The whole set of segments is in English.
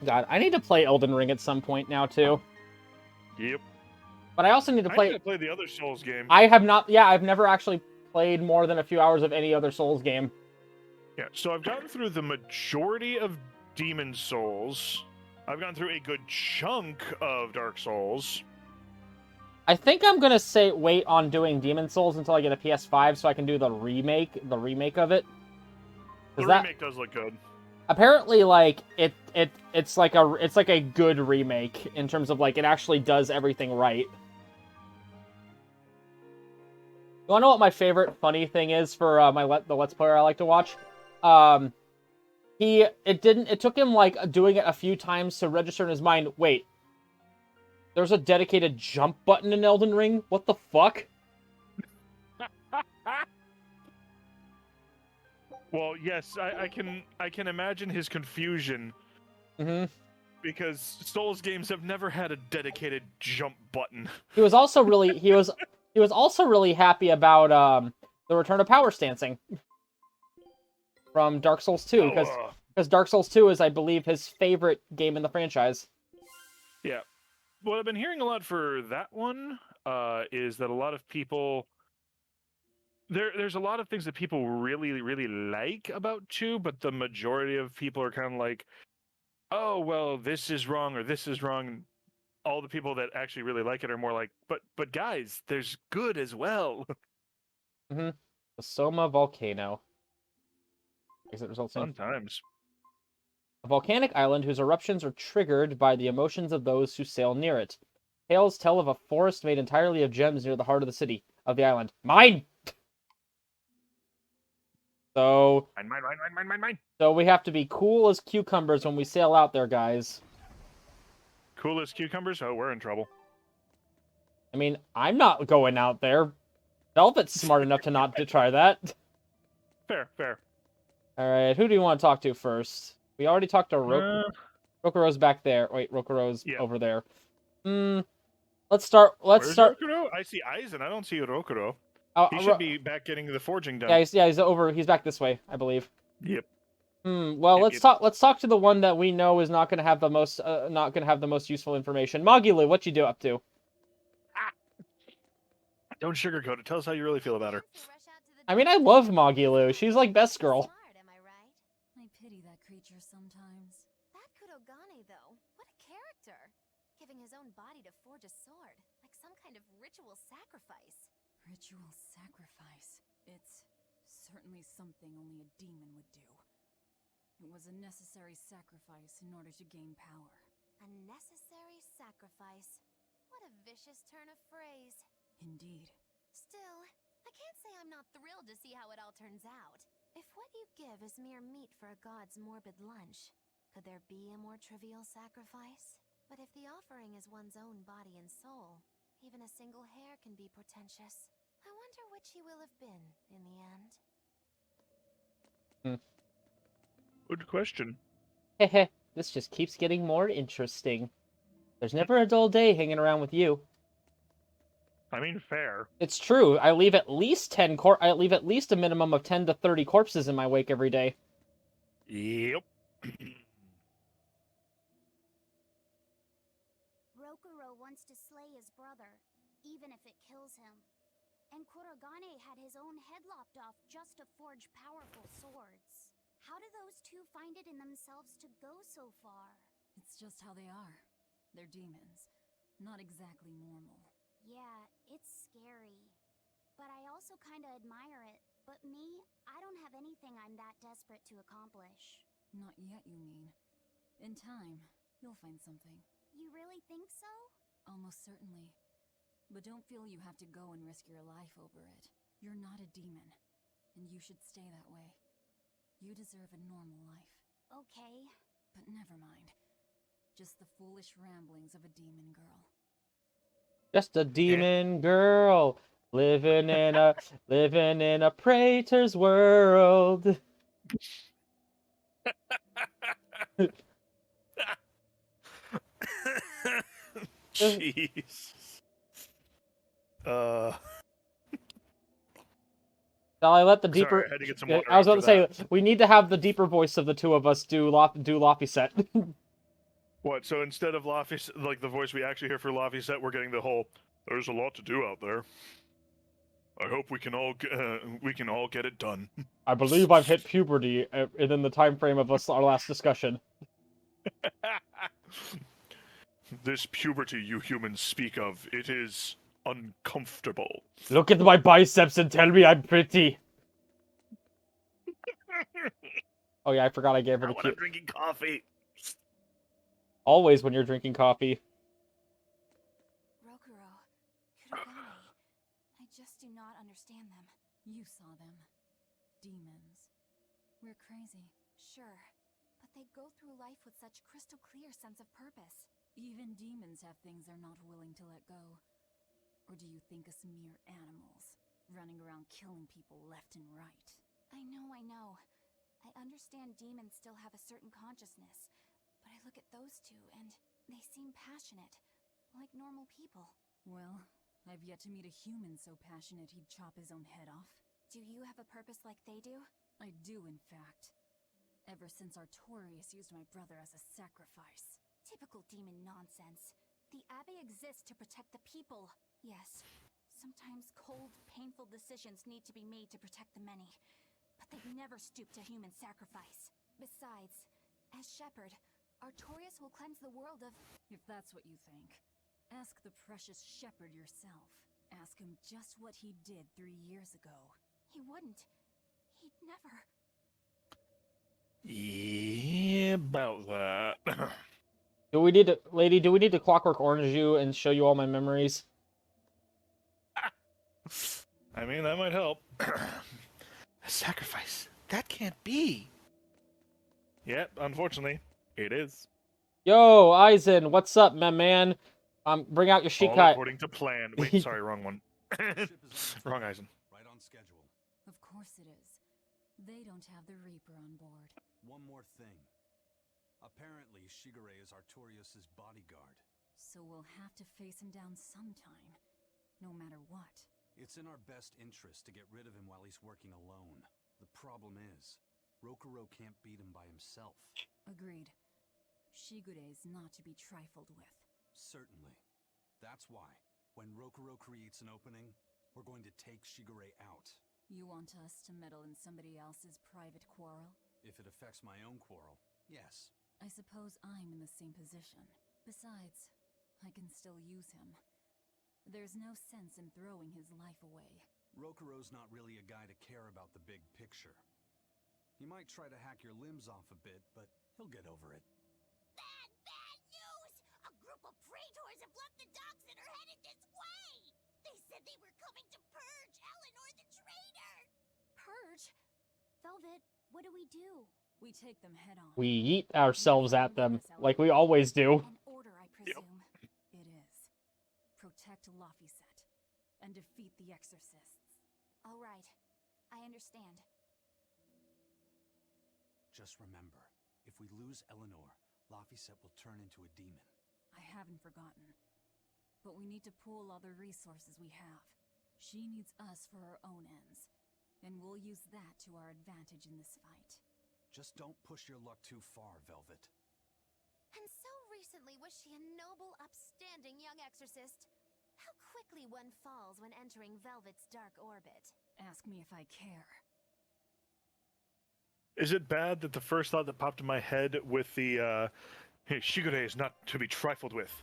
God, I need to play Elden Ring at some point now, too. Yep. But I also need to I play... need to play the other Souls game. I have not... Yeah, I've never actually played more than a few hours of any other Souls game. Yeah, so I've gotten through the majority of Demon Souls. I've gotten through a good chunk of Dark Souls. I think I'm gonna wait on doing Demon Souls until I get a PS5 so I can do the remake of it. The remake does look good. Apparently, like it's like a good remake in terms of like it actually does everything right. You wanna know what my favorite funny thing is for the Let's Player I like to watch? It took him like doing it a few times to register in his mind. Wait, there's a dedicated jump button in Elden Ring? What the fuck? Well, yes, I can imagine his confusion. Mm-hmm. Because Souls games have never had a dedicated jump button. He was also really happy about the return of power stancing from Dark Souls 2 because Dark Souls 2 is, I believe, his favorite game in the franchise. Yeah. What I've been hearing a lot for that one is that a lot of people there's a lot of things that people really, really like about 2, but the majority of people are kind of like, oh, well, this is wrong or this is wrong. All the people that actually really like it are more like, but guys, there's good as well. Mm-hmm. The Soma volcano. Exit results in Sometimes. a volcanic island whose eruptions are triggered by the emotions of those who sail near it. Tales tell of a forest made entirely of gems near the heart of the city of the island. Mine. So Mine. So we have to be cool as cucumbers when we sail out there, guys. Cool as cucumbers? Oh, we're in trouble. I mean, I'm not going out there. Velvet's smart enough to not to try that. Fair. All right, who do you want to talk to first? We already talked to Rokuro's back there. Wait, Rokuro's over there. Let's start. Where's Rokuro? I see Aizen. I don't see Rokuro. He should be back getting the forging done. Yeah, he's over. He's back this way, I believe. Yep. Well, let's talk to the one that we know is not going to have the most useful information. Magilu, what you do up to? Don't sugarcoat it. Tell us how you really feel about her. I mean, I love Magilu. She's like best girl. Am I right? I pity that creature sometimes. That Kurogane, though, what a character! Giving his own body to forge a sword, like some kind of ritual sacrifice. Ritual sacrifice. It's certainly something only a demon would do. It was a necessary sacrifice in order to gain power. A necessary sacrifice. What a vicious turn of phrase. Indeed. Still, I can't say I'm not thrilled to see how it all turns out. If what you give is mere meat for a god's morbid lunch, could there be a more trivial sacrifice? But if the offering is one's own body and soul, even a single hair can be portentous. I wonder which he will have been in the end. Good question. Hehe, this just keeps getting more interesting. There's never a dull day hanging around with you. I mean, fair. It's true. I leave at least a minimum of 10 to 30 corpses in my wake every day. Yep. Rokuro wants to slay his brother, even if it kills him. And Kurogane had his own head lopped off just to forge powerful swords. How do those two find it in themselves to go so far? It's just how they are. They're demons. Not exactly normal. Yeah, it's scary. But I also kinda admire it. But me, I don't have anything I'm that desperate to accomplish. Not yet, you mean. In time, you'll find something. You really think so? Almost certainly. But don't feel you have to go and risk your life over it. You're not a demon, and you should stay that way. You deserve a normal life. Okay. But never mind. Just the foolish ramblings of a demon girl. Just a demon girl living in a praetor's world. Jeez. Shall I let the deeper? Sorry, I had to get some water I was about to say that. we need to have the deeper voice of the two of us do Loppy set. What? So instead of Laffy, like the voice we actually hear for Laffy, we're getting the whole. There's a lot to do out there. I hope we can all get it done. I believe I've hit puberty within the time frame of our last discussion. This puberty you humans speak of, it is uncomfortable. Look at my biceps and tell me I'm pretty. Oh yeah, I forgot I gave her the When cute. I'm drinking coffee. Always when you're drinking coffee. Rokuro, Kurogane, I just do not understand them. You saw them. Demons. We're crazy. Sure, but they go through life with such crystal clear sense of purpose. Even demons have things they're not willing to let go. Or do you think us mere animals, running around killing people left and right? I know. I understand demons still have a certain consciousness, but I look at those two and they seem passionate, like normal people. Well, I've yet to meet a human so passionate he'd chop his own head off. Do you have a purpose like they do? I do, in fact. Ever since Artorius used my brother as a sacrifice. Typical demon nonsense. The Abbey exists to protect the people. Yes, sometimes cold, painful decisions need to be made to protect the many, but they've never stooped to human sacrifice. Besides, as shepherd, Artorius will cleanse the world of... If that's what you think, ask the precious shepherd yourself. Ask him just what he did 3 years ago. He wouldn't. He'd never... Yeah, about that. Do we need to, lady? Do we need to Clockwork Orange you and show you all my memories? I mean, that might help. A sacrifice. That can't be. Yep, unfortunately, it is. Yo, Aizen, what's up, my man? Bring out your All Shikai. according to plan. Wait, sorry, wrong one. Wrong Eisen. Right on schedule. Of course it is. They don't have the Reaper on board. One more thing. Apparently, Shigure is Artorius' bodyguard. So we'll have to face him down sometime, no matter what. It's in our best interest to get rid of him while he's working alone. The problem is, Rokuro can't beat him by himself. Agreed. Shigure is not to be trifled with. Certainly. That's why, when Rokuro creates an opening, we're going to take Shigure out. You want us to meddle in somebody else's private quarrel? If it affects my own quarrel, yes. I suppose I'm in the same position. Besides, I can still use him. There's no sense in throwing his life away. Rokuro's not really a guy to care about the big picture. He might try to hack your limbs off a bit, but he'll get over it. Bad news! A group of praetors have left the docks and are headed this way! They said they were coming to purge Eleanor the traitor! Purge? Velvet, what do we do? We take them head on. We yeet ourselves at them, like we always do. An order, I presume. It is. Protect Laffyset and defeat the exorcists. All right. I understand. Just remember, if we lose Eleanor, Laffyset will turn into a demon. I haven't forgotten. But we need to pool all the resources we have. She needs us for her own ends, and we'll use that to our advantage in this fight. Just don't push your luck too far, Velvet. And so recently was she a noble, upstanding young exorcist. How quickly one falls when entering Velvet's dark orbit. Ask me if I care. Is it bad that the first thought that popped in my head with the hey, Shigure is not to be trifled with?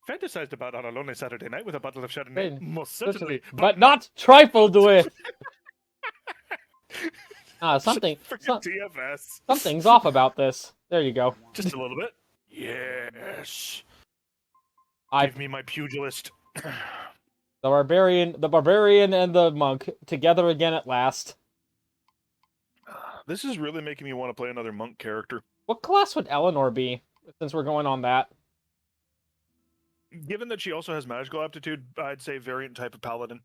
Fantasized about on a lonely Saturday night with a bottle of Chardonnay? Most certainly. But not trifled with. Forget TFS. Something's off about this. There you go. Just a little bit. Yes. I Give me my pugilist. the barbarian and the monk together again at last. This is really making me want to play another monk character. What class would Eleanor be, since we're going on that? Given that she also has magical aptitude, I'd say variant type of paladin.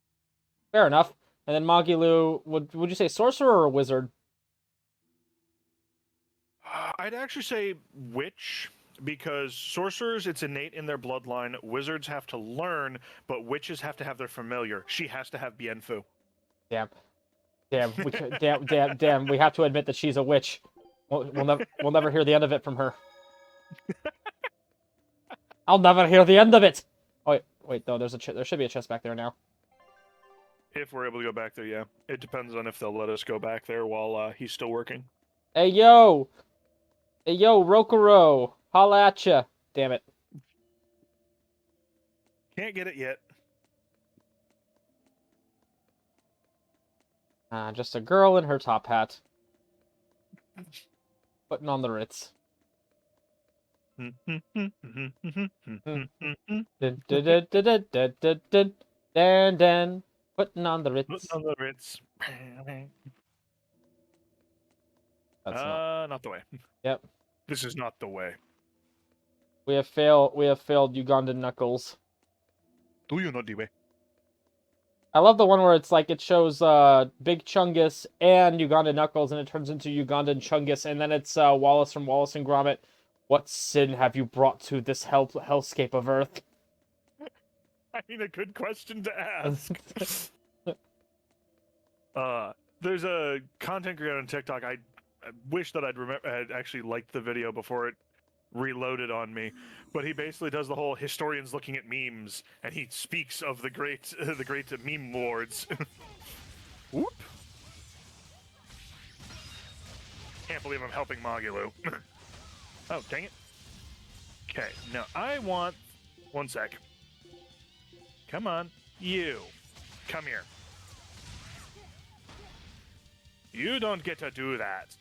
Fair enough. And then Magilu, would you say sorcerer or wizard? I'd actually say witch, because sorcerers, it's innate in their bloodline. Wizards have to learn, but witches have to have their familiar. She has to have Bienfu. Damn. Damn. We have to admit that she's a witch. We'll never hear the end of it from her. I'll never hear the end of it. Oh, wait, no, there should be a chest back there now. If we're able to go back there, yeah. It depends on if they'll let us go back there while he's still working. Hey, yo! Hey, yo, Rokuro! Holla at ya! Damn it. Can't get it yet. Just a girl in her top hat. Putting on the Ritz. Dun, dun, dun, dun, dun, dun, dun, dun. Dan, dan. Putting on the Ritz. Putting on the Ritz. That's not the way. Yep. This is not the way. We have failed Ugandan Knuckles. Do you know the way? I love the one where it's like it shows Big Chungus and Ugandan Knuckles, and it turns into Ugandan Chungus, and then it's Wallace from Wallace and Gromit. What sin have you brought to this hellscape of Earth? I mean, a good question to ask. There's a content creator on TikTok. I wish that I'd actually liked the video before it reloaded on me, but he basically does the whole historians looking at memes, and he speaks of the great meme lords. Whoop! Can't believe I'm helping Magulu. Oh, dang it. Okay, now I want... One sec. Come on. You. Come here. You don't get to do that.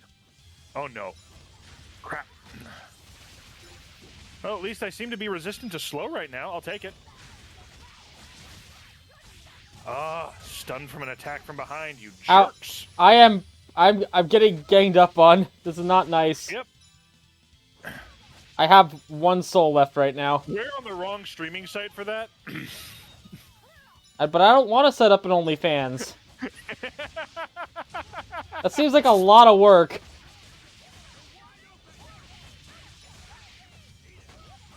Oh, no. Crap. Well, at least I seem to be resistant to slow right now. I'll take it. Ah, stunned from an attack from behind, you jerks. I'm getting ganged up on. This is not nice. Yep. I have one soul left right now. We're on the wrong streaming site for that. But I don't want to set up an OnlyFans. That seems like a lot of work.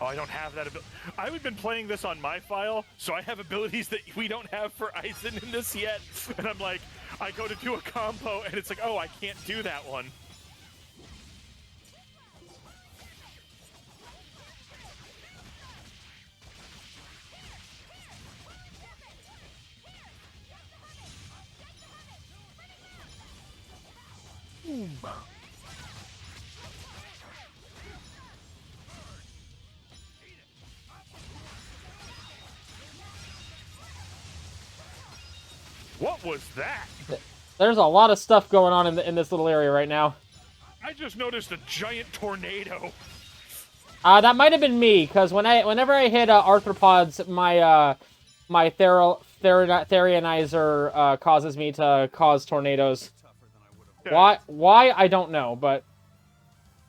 Oh, I don't have that ability. I've been playing this on my file, so I have abilities that we don't have for Aizen in this yet. And I'm like, I go to do a combo, and it's like, oh, I can't do that one. What was that? There's a lot of stuff going on in this little area right now. I just noticed a giant tornado. That might have been me, because whenever I hit arthropods, my Therianizer causes me to cause tornadoes. Okay. Why? I don't know, but...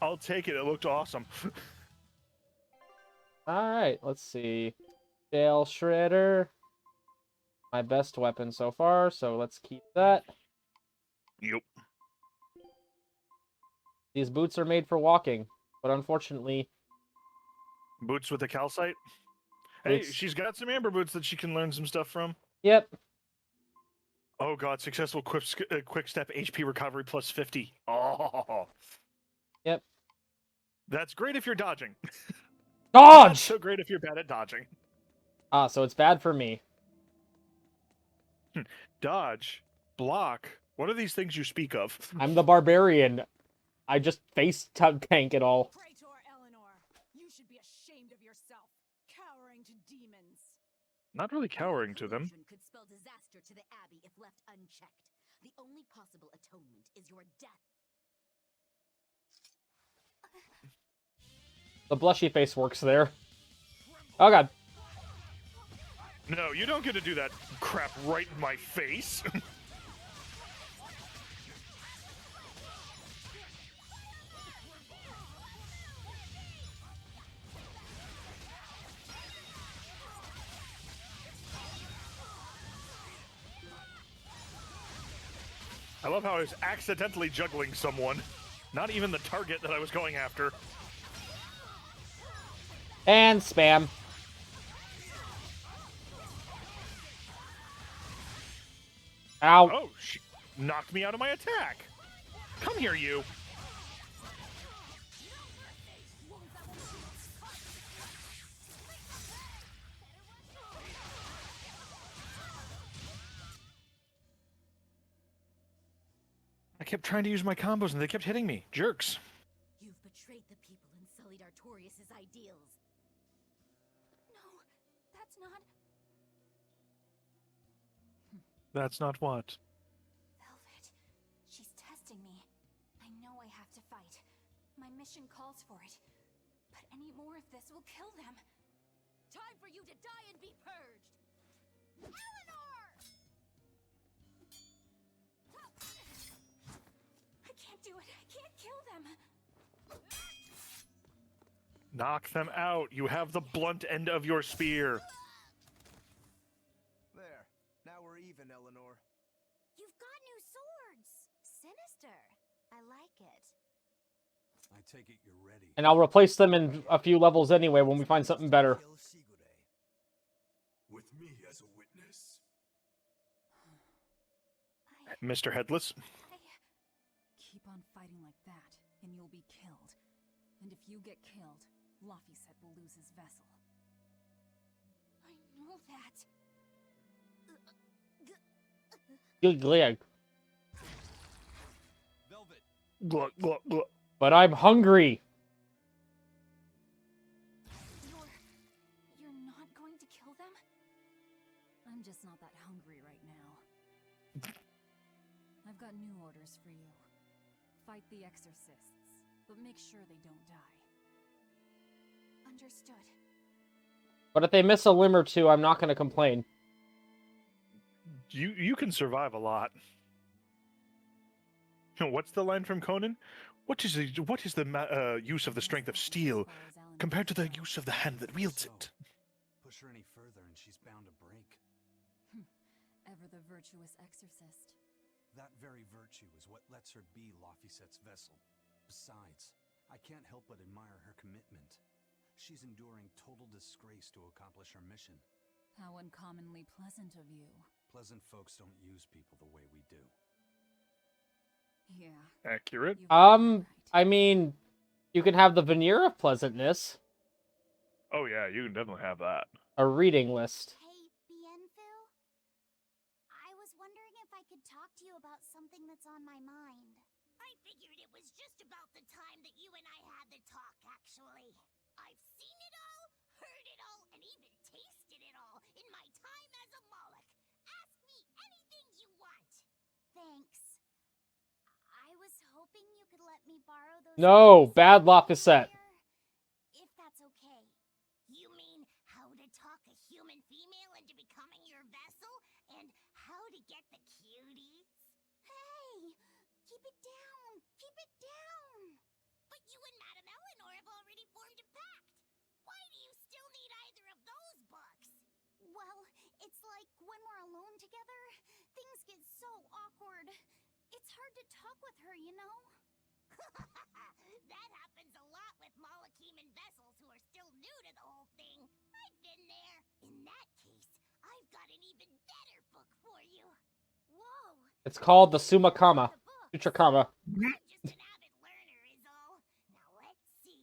I'll take it. It looked awesome. Alright, let's see. Dale Shredder. My best weapon so far, so let's keep that. Yep. These boots are made for walking, but unfortunately... Boots with the calcite? Hey, Boots. she's got some amber boots that she can learn some stuff from. Yep. Oh god, successful quick step HP recovery plus 50. Oh. Yep. That's great if you're dodging. Dodge! Not so great if you're bad at dodging. Ah, so it's bad for me. Dodge, block. What are these things you speak of? I'm the barbarian. I just face tank it all. Praetor Eleanor, you should be ashamed of yourself, cowering to demons. Not really cowering to them. Collusion could spell disaster to the Abbey if left unchecked. The only possible atonement is your death. The blushy face works there. Oh god. No, you don't get to do that crap right in my face. I love how I was accidentally juggling someone. Not even the target that I was going after. And spam. Ow. Oh, she knocked me out of my attack. Come here, you. kept trying to use my combos and they kept hitting me. Jerks. You've betrayed the people and sullied Artorius' ideals. No, that's not. That's not what. Velvet. She's testing me. I know I have to fight. My mission calls for it. But any more of this will kill them. Time for you to die and be purged! Eleanor! I can't do it. I can't kill them. Knock them out. You have the blunt end of your spear. There. Now we're even, Eleanor. You've got new swords. Sinister. I like it. I take it you're ready. And I'll replace them in a few levels anyway when we find something better. With me as a witness. Mr. Headless. Keep on fighting like that, and you'll be killed. And if you get killed, Laphicet will lose his vessel. I know that. Good glag. Velvet, Gluck, gluck, gluck. But I'm hungry. You're not going to kill them? I'm just not that hungry right now. I've got new orders for you. Fight the exorcists, but make sure they don't die. Understood. But if they miss a limb or two, I'm not going to complain. You can survive a lot. What's the line from Conan? What is the use of the strength of steel compared to the use of the hand that wields it? push her any further and she's bound to break. Ever the virtuous exorcist. That very virtue is what lets her be Laphicet's vessel. Besides, I can't help but admire her commitment. She's enduring total disgrace to accomplish her mission. How uncommonly pleasant of you. Pleasant folks don't use people the way we do. Yeah. Accurate. you've got that right. I mean, you can have the veneer of pleasantness. Oh yeah, you can definitely have that. A reading list. Hey, Bienfil? I was wondering if I could talk to you about something that's on my mind. I figured it was just about the time that you and I had the talk, actually. I've seen it all, heard it all, and even tasted it all in my time as a Moloch. Ask me anything you want. Thanks. I was hoping you could let me borrow those... No, books bad from Laphicet. earlier, if that's okay. You mean how to talk a human female into becoming your vessel? And how to get the cuties? Hey! Keep it down! Keep it down! But you and Madame Eleanor have already formed a pact. Why do you still need either of those books? Well, it's like when we're alone together, things get so awkward. It's hard to talk with her, you know? That happens a lot with Molocheman vessels who are still new to the whole thing. I've been there. In that case, I've got an even better book for you. Whoa! It's called the Summa Kama. The book. Future-kama. I'm just an avid learner is all. Now let's see.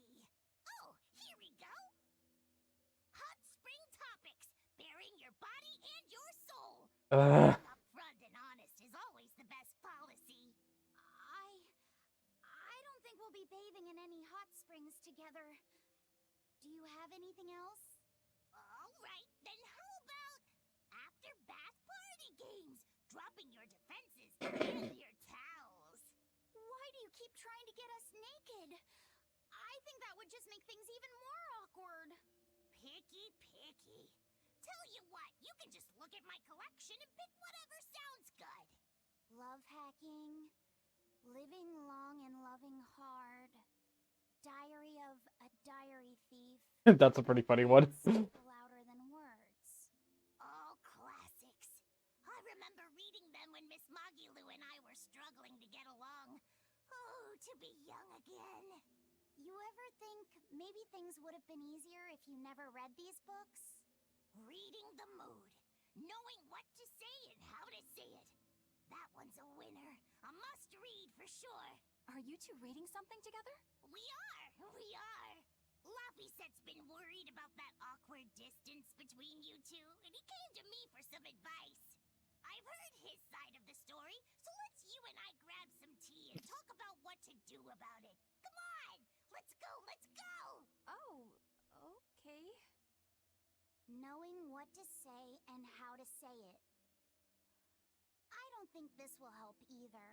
Oh, here we go. Hot Spring Topics. Bearing your body and your soul. Ugh. Upfront and honest is always the best policy. I don't think we'll be bathing in any hot springs together. Do you have anything else? All right, then how about after bath party games? Dropping your defenses and your towels. Why do you keep trying to get us naked? I think that would just make things even more awkward. Picky. Tell you what, you can just look at my collection and pick whatever sounds good. Love hacking, living long and loving hard, diary of a diary thief. That's a pretty funny one. Speak louder than words. All classics. I remember reading them when Miss Magilu and I were struggling to get along. Oh, to be young again. You ever think maybe things would have been easier if you never read these books? Reading the mood. Knowing what to say and how to say it. That one's a winner. A must-read for sure. Are you two reading something together? We are. Laphicet's been worried about that awkward distance between you two, and he came to me for some advice. I've heard his side of the story, so let's you and I grab some tea and talk about what to do about it. Come on! Let's go, let's go! Oh, okay. Knowing what to say and how to say it. I don't think this will help either.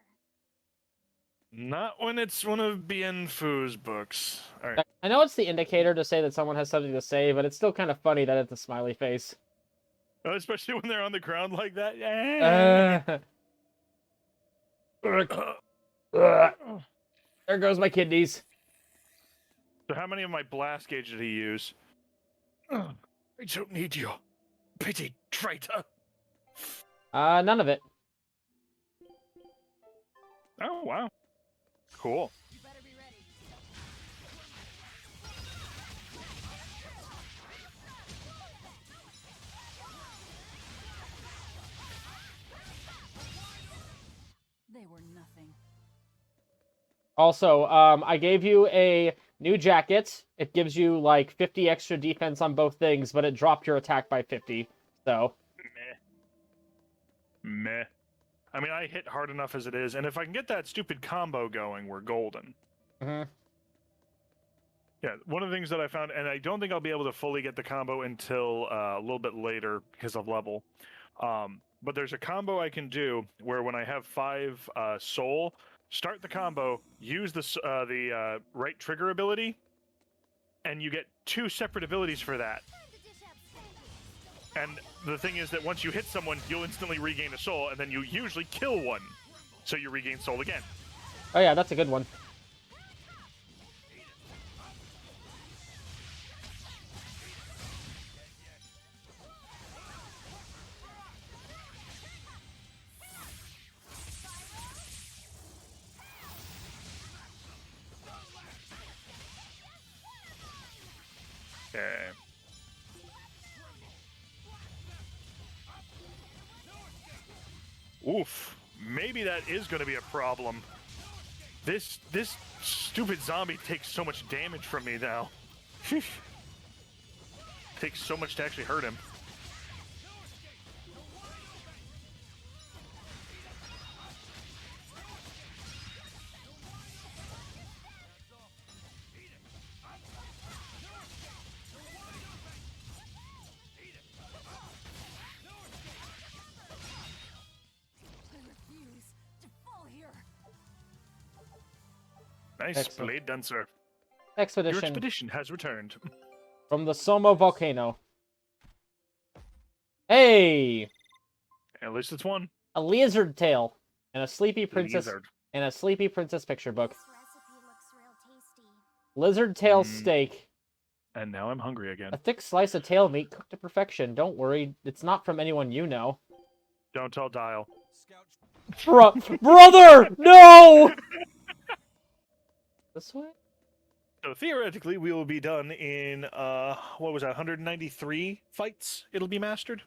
Not when it's one of Bien Phu's books. All right. I know it's the indicator to say that someone has something to say, but it's still kind of funny that it's a smiley face. Oh, especially when they're on the ground like that. There goes my kidneys. So how many of my blast gauge did he use? I don't need you. Pity traitor. None of it. Oh, wow. Cool. You better be ready. They were nothing. Also, I gave you a new jacket. It gives you like 50 extra defense on both things, but it dropped your attack by 50. So. Meh. I mean, I hit hard enough as it is, and if I can get that stupid combo going, we're golden. Mm-hmm. Yeah, one of the things that I found, and I don't think I'll be able to fully get the combo until a little bit later because of level. But there's a combo I can do where when I have 5 soul, start the combo, use the right trigger ability, and you get 2 separate abilities for that. And the thing is that once you hit someone, you'll instantly regain a soul, and then you usually kill one, so you regain soul again. Oh yeah, that's a good one. Okay. Oof. Maybe that is going to be a problem. This stupid zombie takes so much damage from me now. Takes so much to actually hurt him. Nice. Excellent. Blade Dancer. Your Expedition expedition has returned. from the Somo volcano. Hey, At least it's one. a lizard tail and a sleepy princess Lizard. and a sleepy princess picture book. This recipe looks real tasty. Lizard tail steak. And now I'm hungry again. A thick slice of tail meat cooked to perfection. Don't worry, it's not from anyone you know. Don't tell Dial. Brother, no! This way? So theoretically, we will be done in, what was that, 193 fights? It'll be mastered?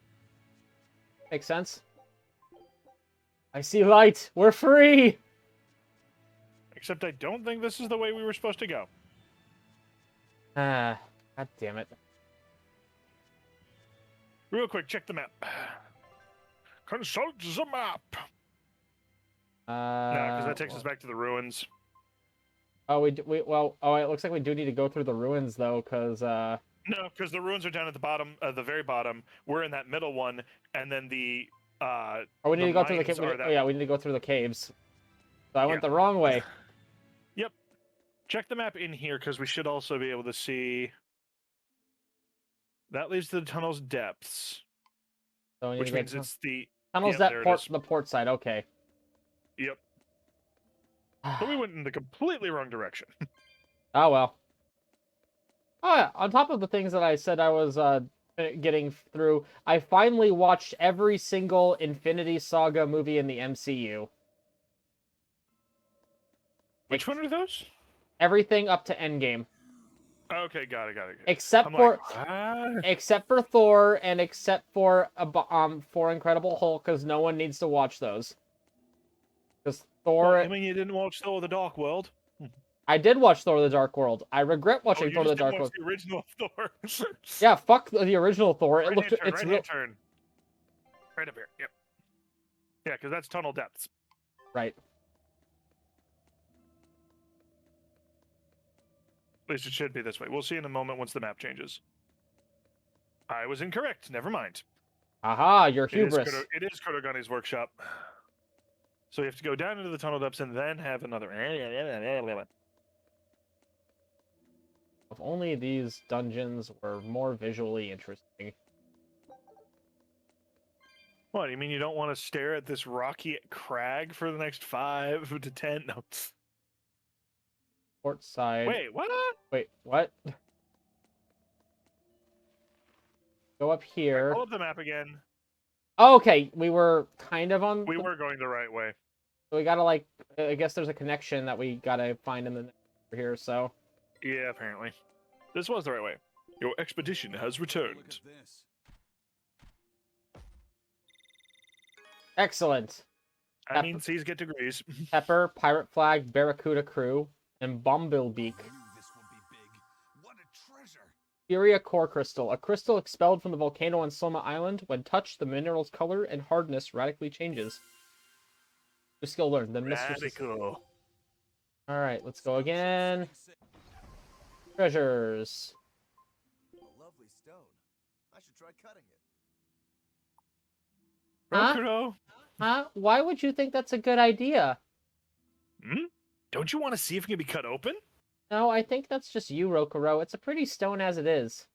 Makes sense. I see light. We're free! Except I don't think this is the way we were supposed to go. Ah, god damn it. Real quick, check the map. Consult the map! No, because that takes us back to the ruins. Oh, it looks like we do need to go through the ruins, though, because, No, because the ruins are down at the bottom, the very bottom. We're in that middle one, and then the, oh, we need to go through the caves. Oh, yeah, we need to go through the caves. So I went the wrong way. Yep. Check the map in here, because we should also be able to see... That leads to the tunnel's depths. So we need Which to get means it's the... tunnels Yep, that there it port, is. the port side, okay. Yep. But we went in the completely wrong direction. Oh, well. Oh, yeah. On top of the things that I said I was getting through, I finally watched every single Infinity Saga movie in the MCU. Which one are those? Everything up to Endgame. Okay, got it. Except I'm for like, what? except for Thor and except for Incredible Hulk, because no one needs to watch those. Because Thor... Well, I mean, you didn't watch Thor: The Dark World? I did watch Thor: The Dark World. I regret watching you Thor: just The Dark didn't World. watch the original Thor. Yeah, fuck the original Thor. It Right looked hand turn, it's right real. hand turn. Right up here. Yep. Yeah, because that's tunnel depths. Right. At least it should be this way. We'll see in a moment once the map changes. I was incorrect. Never mind. Aha, your hubris. It is Kodogani's workshop. So you have to go down into the tunnel depths and then have another. If only these dungeons were more visually interesting. What, you mean you don't want to stare at this rocky crag for the next 5 to 10? No. Port side. Wait, what? Wait, what? Go up here. Pull up the map again. Oh, okay, we were kind of on. We were going the right way. So we gotta like. I guess there's a connection that we gotta find in the here. So. Yeah, apparently. This was the right way. Your expedition has returned. Look at this. Excellent. I mean, C's get degrees. Pepper, Pirate Flag, Barracuda Crew, and Bumblebeak. I knew this would be big. What a treasure! Furia Core Crystal. A crystal expelled from the volcano on Soma Island. When touched, the mineral's color and hardness radically changes. New skill learned. The mistress. Radical. Alright, let's go again. Treasures. A lovely stone. I should try cutting it. Huh? Rokuro. Huh? Why would you think that's a good idea? Hmm? Don't you want to see if it can be cut open? No, I think that's just you, Rokuro. It's a pretty stone as it is.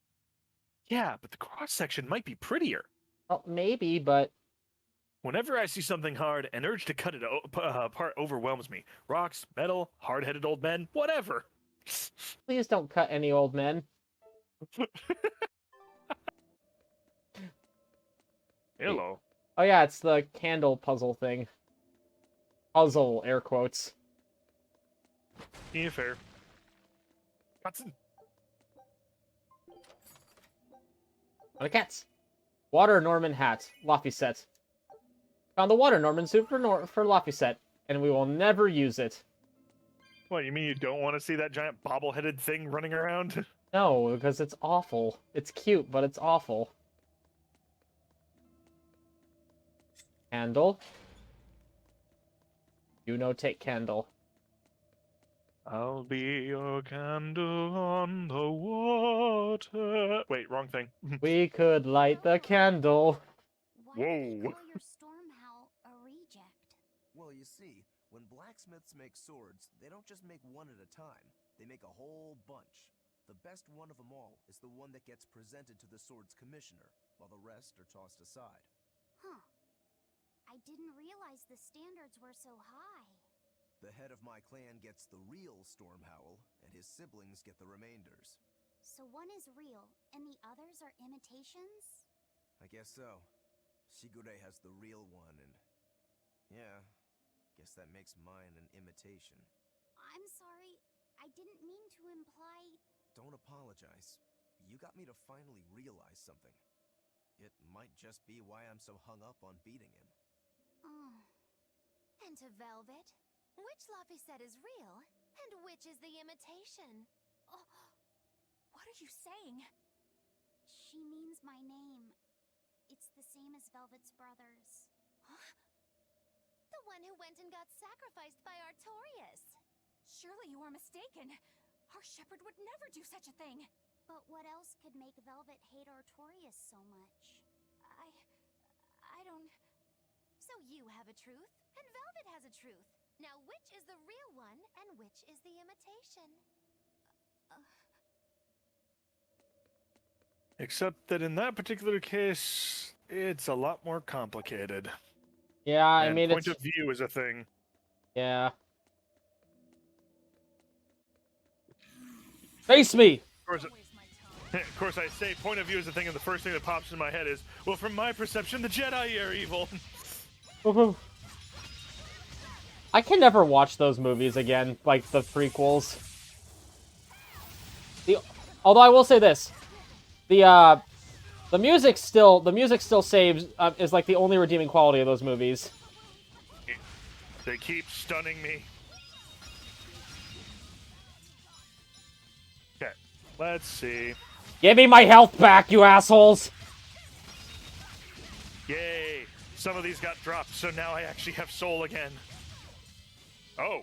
Yeah, but the cross-section might be prettier. Well, maybe, but... Whenever I see something hard, an urge to cut it apart overwhelms me. Rocks, metal, hard-headed old men, whatever. Please don't cut any old men. Hello. Oh yeah, it's the candle puzzle thing. Puzzle, air quotes. Yeah, fair. Watson. The cats. Water Norman hat. Laphicet. Found the Water Norman suit for Laphicet, and we will never use it. What, you mean you don't want to see that giant bobble-headed thing running around? No, because it's awful. It's cute, but it's awful. Candle. You know, take candle. I'll be your candle on the water. Wait, wrong thing. We could light the candle. Why do they Whoa. call your storm howl a reject? Well, you see, when blacksmiths make swords, they don't just make one at a time. They make a whole bunch. The best one of them all is the one that gets presented to the sword's commissioner, while the rest are tossed aside. Huh. I didn't realize the standards were so high. The head of my clan gets the real storm howl, and his siblings get the remainders. So one is real, and the others are imitations? I guess so. Shigure has the real one, and... yeah, guess that makes mine an imitation. I'm sorry, I didn't mean to imply... Don't apologize. You got me to finally realize something. It might just be why I'm so hung up on beating him. Oh. And to Velvet, which Laphicet is real, and which is the imitation? Oh, what are you saying? She means my name. It's the same as Velvet's brother's. Huh? The one who went and got sacrificed by Artorias. Surely you are mistaken. Our shepherd would never do such a thing. But what else could make Velvet hate Artorias so much? I don't... So you have a truth, and Velvet has a truth. Now which is the real one, and which is the imitation? Except that in that particular case, it's a lot more complicated. Yeah, I And mean, point it's... of view is a thing. Yeah. Face me! Of course, I say point of view is a thing, and the first thing that pops in my head is, well, from my perception, the Jedi are evil. I can never watch those movies again, like the prequels. Although I will say this, the music still saves is like the only redeeming quality of those movies. They keep stunning me. Okay, let's see. Give me my health back, you assholes! Yay! Some of these got dropped, so now I actually have soul again. Oh.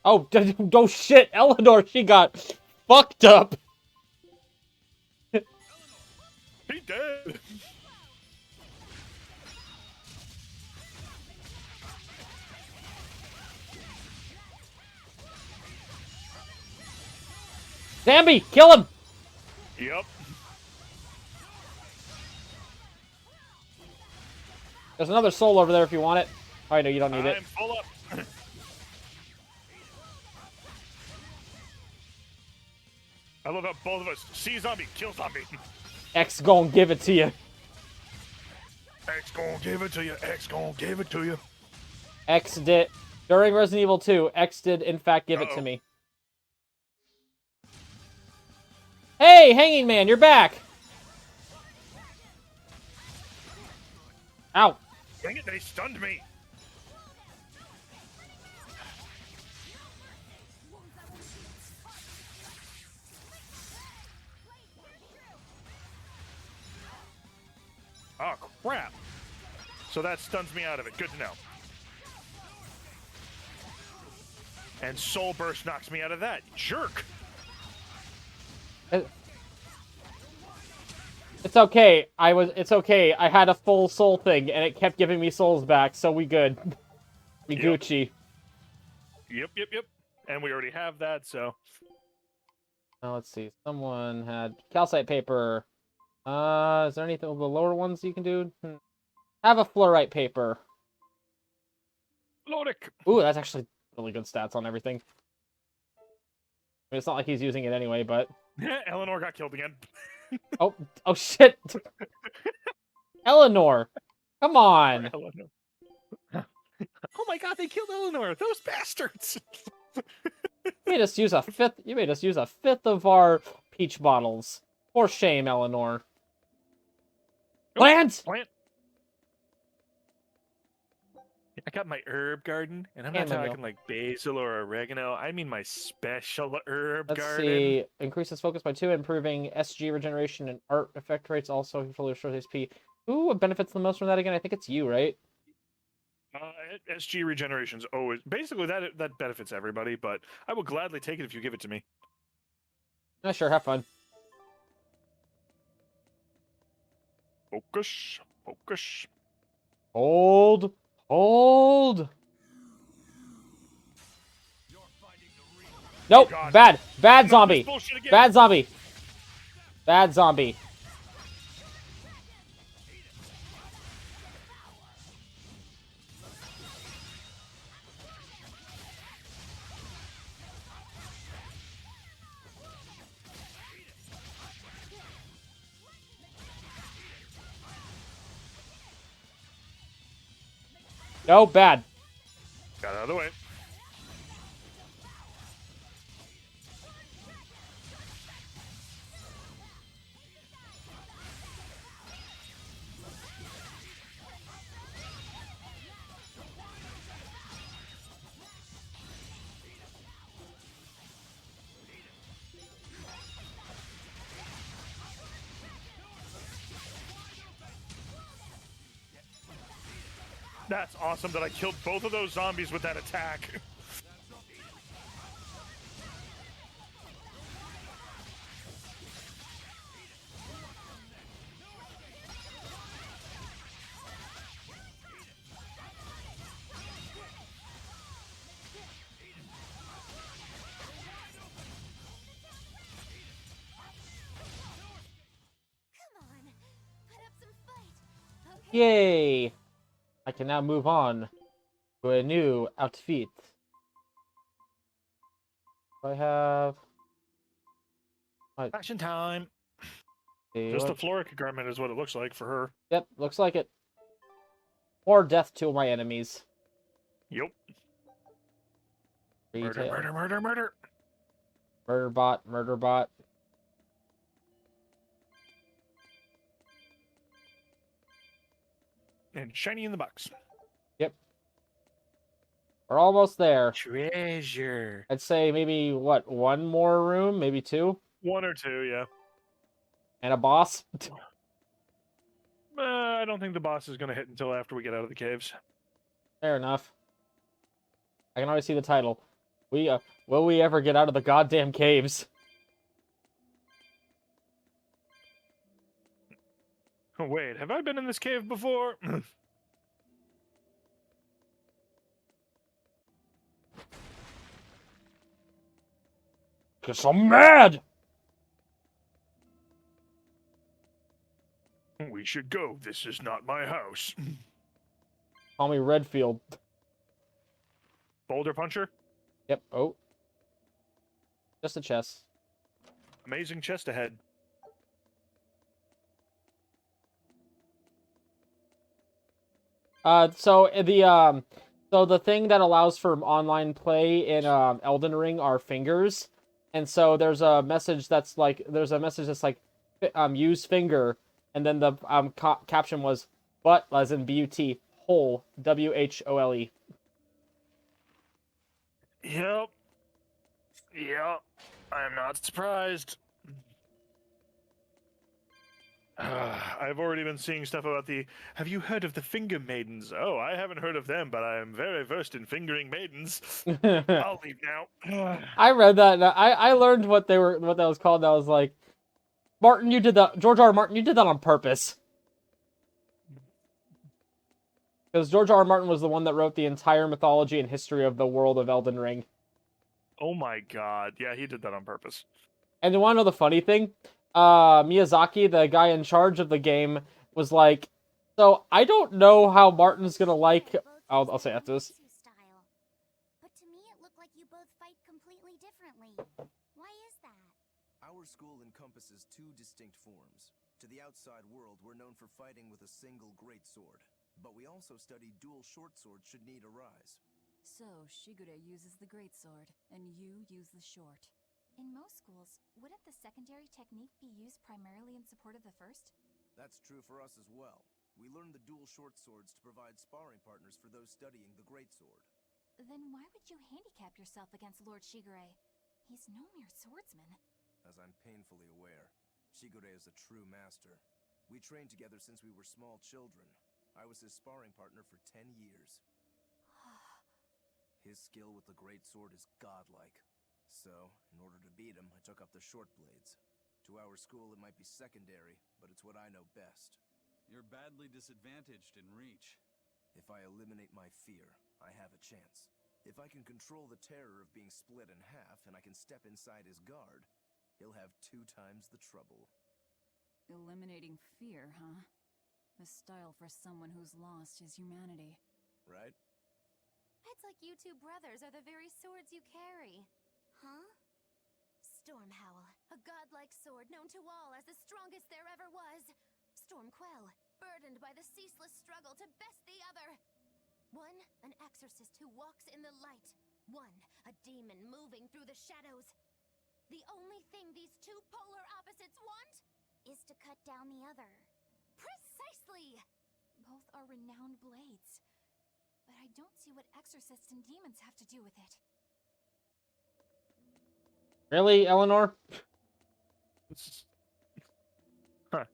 Oh, oh shit, Eleanor, she got fucked up. He dead. Zambi, kill him! Yep. There's another soul over there if you want it. Oh, no, you don't need it. I'm full up. I love how both of us see zombie, kill zombie. X gon' give it to you. X gon' give it to you. X gon' give it to you. X did. During Resident Evil 2, X did, in fact, give it to me. Hey, Hanging Man, you're back! Ow. Dang it, they stunned me. Oh, crap. So that stuns me out of it. Good to know. And Soul Burst knocks me out of that. Jerk. It's okay. It's okay. I had a full soul thing, and it kept giving me souls back, so we good. We Gucci. Yep. And we already have that, so. Now let's see. Someone had calcite paper. Is there anything with the lower ones you can do? Have a fluorite paper. Lodic. Ooh, that's actually really good stats on everything. I mean, it's not like he's using it anyway, but... Eleanor got killed again. oh shit! Eleanor! Come on! Eleanor. Oh my god, they killed Eleanor! Those bastards! You made us use a fifth of our peach bottles. For shame, Eleanor. Plant! Plant. I got my herb garden, and I'm not Chamomile. talking like basil or oregano. I mean my special herb Let's garden. see. Increases focus by 2, improving SG regeneration and art effect rates. Also, fully restores HP. Who benefits the most from that again? I think it's you, right? SG regeneration's always basically that benefits everybody, but I will gladly take it if you give it to me. Yeah, sure. Have fun. Focus, focus. Hold. Nope. God. Bad zombie. Bullshit again. Bad zombie. No, bad. Got out of the way. That's awesome that I killed both of those zombies with that attack. Come on, put up some fight. Okay. Yay! I can now move on to a new outfit. I have... Action time. See, Just a what- Florica garment is what it looks like for her. Yep, looks like it. More death to my enemies. Yep. Retail. Murder. Murder bot. And shiny in the box. Yep. We're almost there. Treasure. I'd say maybe, what, one more room? Maybe 2? 1 or 2, yeah. And a boss? I don't think the boss is going to hit until after we get out of the caves. Fair enough. I can already see the title. Will we ever get out of the goddamn caves? Oh, wait, have I been in this cave before? Cause I'm mad! We should go. This is not my house. Call me Redfield. Boulder puncher? Yep, oh. Just a chest. Amazing chest ahead. So the thing that allows for online play in Elden Ring are fingers, and so there's a message that's like use finger, and then the caption was butt as in BUT hole WHOLE. Yep. Yep. I'm not surprised. I've already been seeing stuff about the... Have you heard of the finger maidens? Oh, I haven't heard of them, but I am very versed in fingering maidens. I'll leave now. I read that. And I learned what that was called. And I was like, Martin, you did that. George R. Martin, you did that on purpose. Because George R. Martin was the one that wrote the entire mythology and history of the world of Elden Ring. Oh my god. Yeah, he did that on purpose. And you want to know the funny thing? Miyazaki, the guy in charge of the game, was like, so I don't know how Martin's gonna like... I'll say after this. But to me it looked like you both fight completely differently. Why is that? Our school encompasses two distinct forms. To the outside world, we're known for fighting with a single greatsword. But we also study dual short swords should need arise. So, Shigure uses the greatsword, and you use the short. In most schools, wouldn't the secondary technique be used primarily in support of the first? That's true for us as well. We learn the dual short swords to provide sparring partners for those studying the greatsword. Then why would you handicap yourself against Lord Shigure? He's no mere swordsman. As I'm painfully aware, Shigure is a true master. We trained together since we were small children. I was his sparring partner for 10 years. His skill with the greatsword is godlike. So, in order to beat him, I took up the short blades. To our school, it might be secondary, but it's what I know best. You're badly disadvantaged in reach. If I eliminate my fear, I have a chance. If I can control the terror of being split in half and I can step inside his guard, he'll have 2 times the trouble. Eliminating fear, huh? A style for someone who's lost his humanity. Right? It's like you two brothers are the very swords you carry. Huh? Stormhowl, a godlike sword known to all as the strongest there ever was. Stormquell, burdened by the ceaseless struggle to best the other. One, an exorcist who walks in the light. One, a demon moving through the shadows. The only thing these two polar opposites want Is to cut down the other. precisely. Both are renowned blades. But I don't see what exorcists and demons have to do with it. Really, Eleanor?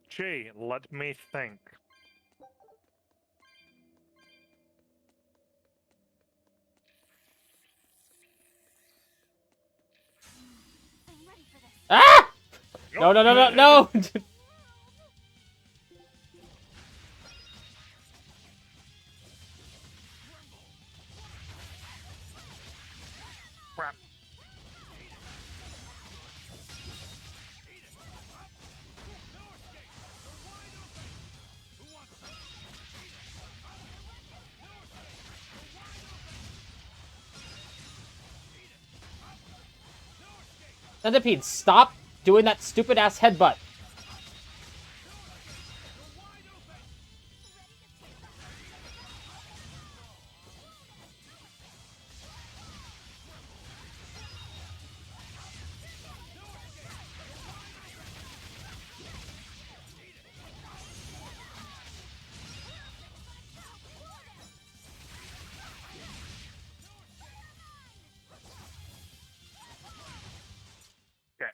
Gee, let me think. I'm ready for this. Ah! No! Crap. Centipede, stop doing that stupid ass headbutt.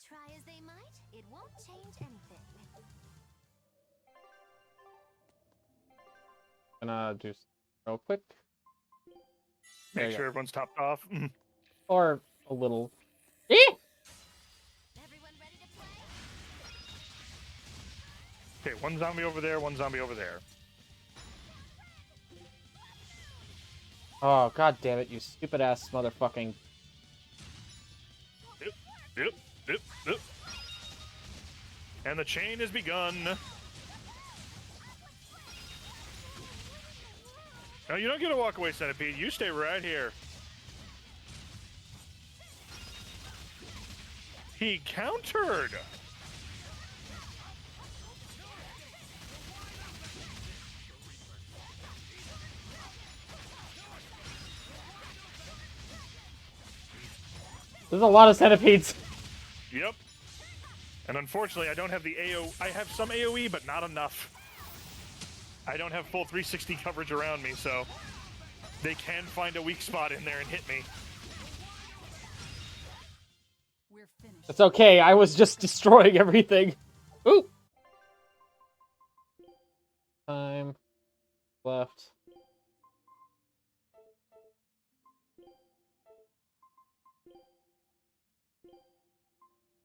Try as they might, it won't change anything. Gonna do real quick. There Make you sure go. everyone's topped off. Or a little. Eh! Everyone ready to play? Okay, one zombie over there, one zombie over there. Oh, god damn it, you stupid ass motherfucking. Yep. And the chain has begun. No, you don't get a walk away, Centipede. You stay right here. He countered. There's a lot of centipedes. Yep. And unfortunately, I don't have the AO. I have some AoE, but not enough. I don't have full 360 coverage around me, so they can find a weak spot in there and hit me. We're finished. It's okay, I was just destroying everything. Ooh! Time left.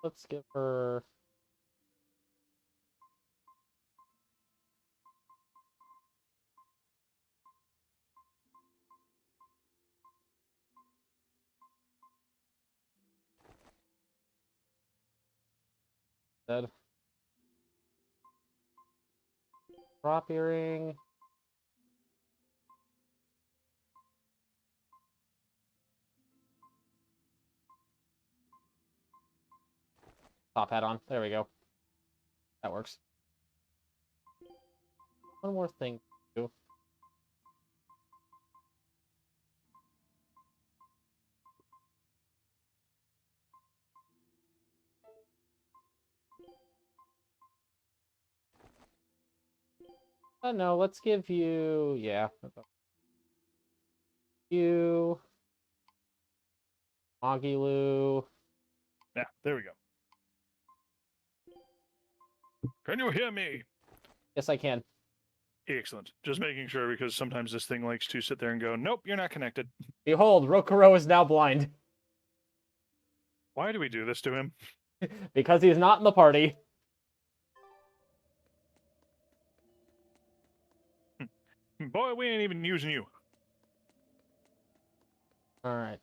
Let's give her... Dead. Drop earring. Top hat on. There we go. That works. One more thing to do. Oh no, let's give you... Yeah. You... Magilu. Yeah, there we go. Can you hear me? Yes, I can. Excellent. Just making sure, because sometimes this thing likes to sit there and go, nope, you're not connected. Behold, Rokuro is now blind. Why do we do this to him? Because he's not in the party. Boy, we ain't even using you. Alright.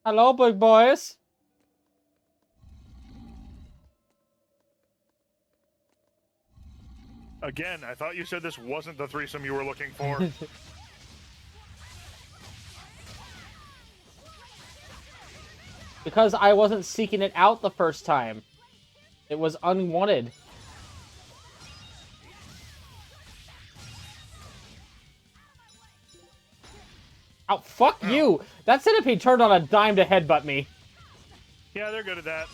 Hello, big boys. Again, I thought you said this wasn't the threesome you were looking for. Because I wasn't seeking it out the first time. It was unwanted. Oh, fuck you! That centipede turned on a dime to headbutt me. Yeah, they're good at that.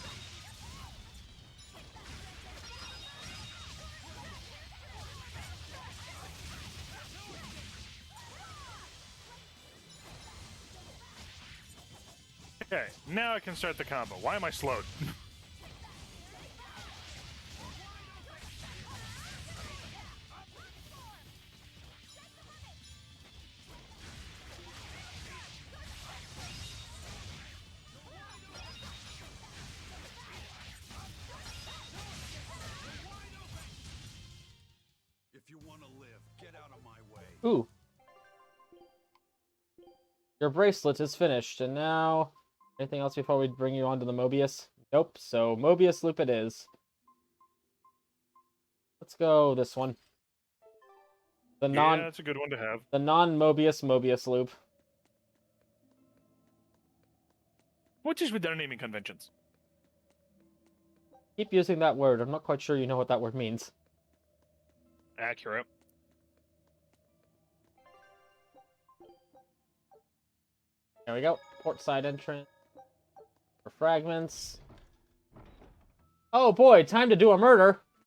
Okay, now I can start the combo. Why am I slowed? If you want to live, get out of my way. Ooh. Your bracelet is finished, and now... Anything else before we bring you on to the Mobius? Nope, so Mobius loop it is. Let's go this one. The Yeah, that's a good one to have. The non-Mobius Mobius loop. What is with their naming conventions? Keep using that word. I'm not quite sure you know what that word means. Accurate. There we go. Port side entrance. For fragments. Oh boy, time to do a murder.